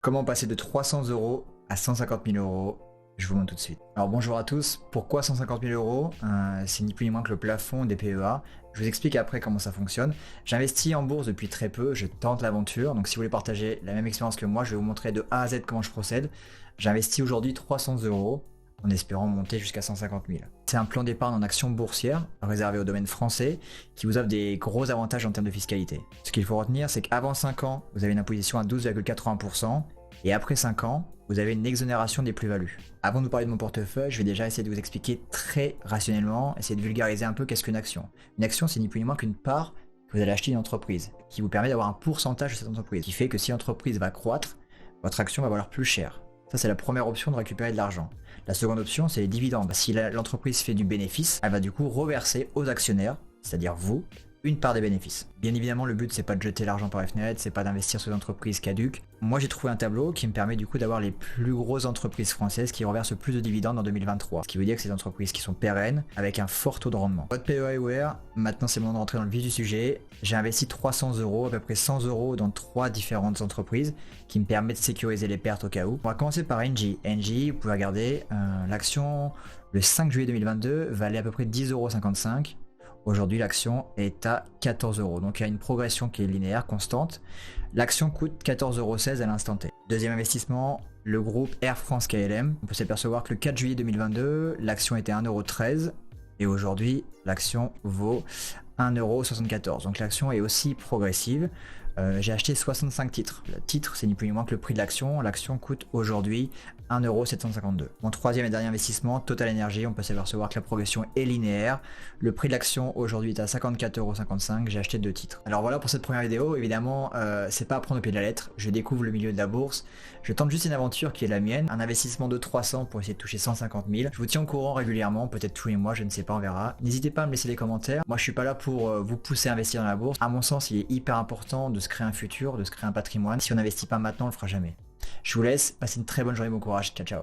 Comment passer de 300 euros à 150 000 euros? Je vous montre tout de suite. Alors bonjour à tous, pourquoi 150 000 euros? C'est ni plus ni moins que le plafond des PEA. Je vous explique après comment ça fonctionne. J'investis en bourse depuis très peu, je tente l'aventure. Donc si vous voulez partager la même expérience que moi, je vais vous montrer de A à Z comment je procède. J'investis aujourd'hui 300 euros en espérant monter jusqu'à 150 000. C'est un plan d'épargne en actions boursières réservé au domaine français qui vous offre des gros avantages en termes de fiscalité. Ce qu'il faut retenir, c'est qu'avant 5 ans, vous avez une imposition à 12,80% et après 5 ans, vous avez une exonération des plus-values. Avant de vous parler de mon portefeuille, je vais déjà essayer de vous expliquer très rationnellement, essayer de vulgariser un peu qu'est-ce qu'une action. Une action, c'est ni plus ni moins qu'une part que vous allez acheter d'une entreprise qui vous permet d'avoir un pourcentage de cette entreprise, qui fait que si l'entreprise va croître, votre action va valoir plus cher. Ça, c'est la première option de récupérer de l'argent. La seconde option, c'est les dividendes. Si l'entreprise fait du bénéfice, elle va du coup reverser aux actionnaires, c'est-à-dire vous, une part des bénéfices. Bien évidemment, le but, c'est pas de jeter l'argent par les fenêtres, c'est pas d'investir sur des entreprises caduques. Moi, j'ai trouvé un tableau qui me permet du coup d'avoir les plus grosses entreprises françaises qui reversent plus de dividendes en 2023. Ce qui veut dire que c'est des entreprises qui sont pérennes, avec un fort taux de rendement. Votre PEA est ouvert, maintenant c'est le moment de rentrer dans le vif du sujet. J'ai investi 300 euros, à peu près 100 euros dans 3 différentes entreprises qui me permettent de sécuriser les pertes au cas où. On va commencer par Engie. Engie, vous pouvez regarder, l'action le 5 juillet 2022 valait à peu près 10,55 €. Aujourd'hui, l'action est à 14 euros. Donc, il y a une progression qui est linéaire, constante. L'action coûte 14,16 € à l'instant T. Deuxième investissement, le groupe Air France KLM. On peut s'apercevoir que le 4 juillet 2022, l'action était à 1,13 € et aujourd'hui, l'action vaut 1,74 €. Donc, l'action est aussi progressive. J'ai acheté 65 titres. Le titre, c'est ni plus ni moins que le prix de l'action. L'action coûte aujourd'hui 1,752 €. Mon troisième et dernier investissement, Total Energy, on peut s'apercevoir que la progression est linéaire. Le prix de l'action aujourd'hui est à 54,55 €. J'ai acheté 2 titres. Alors voilà pour cette première vidéo. Évidemment, c'est pas à prendre au pied de la lettre. Je découvre le milieu de la bourse. Je tente juste une aventure qui est la mienne. Un investissement de 300 pour essayer de toucher 150 000. Je vous tiens au courant régulièrement, peut-être tous les mois, je ne sais pas, on verra. N'hésitez pas à me laisser des commentaires. Moi, je suis pas là pour vous pousser à investir dans la bourse. À mon sens, il est hyper important de se créer un futur, de se créer un patrimoine. Si on n'investit pas maintenant, on le fera jamais. Je vous laisse, passez une très bonne journée, bon courage, ciao ciao.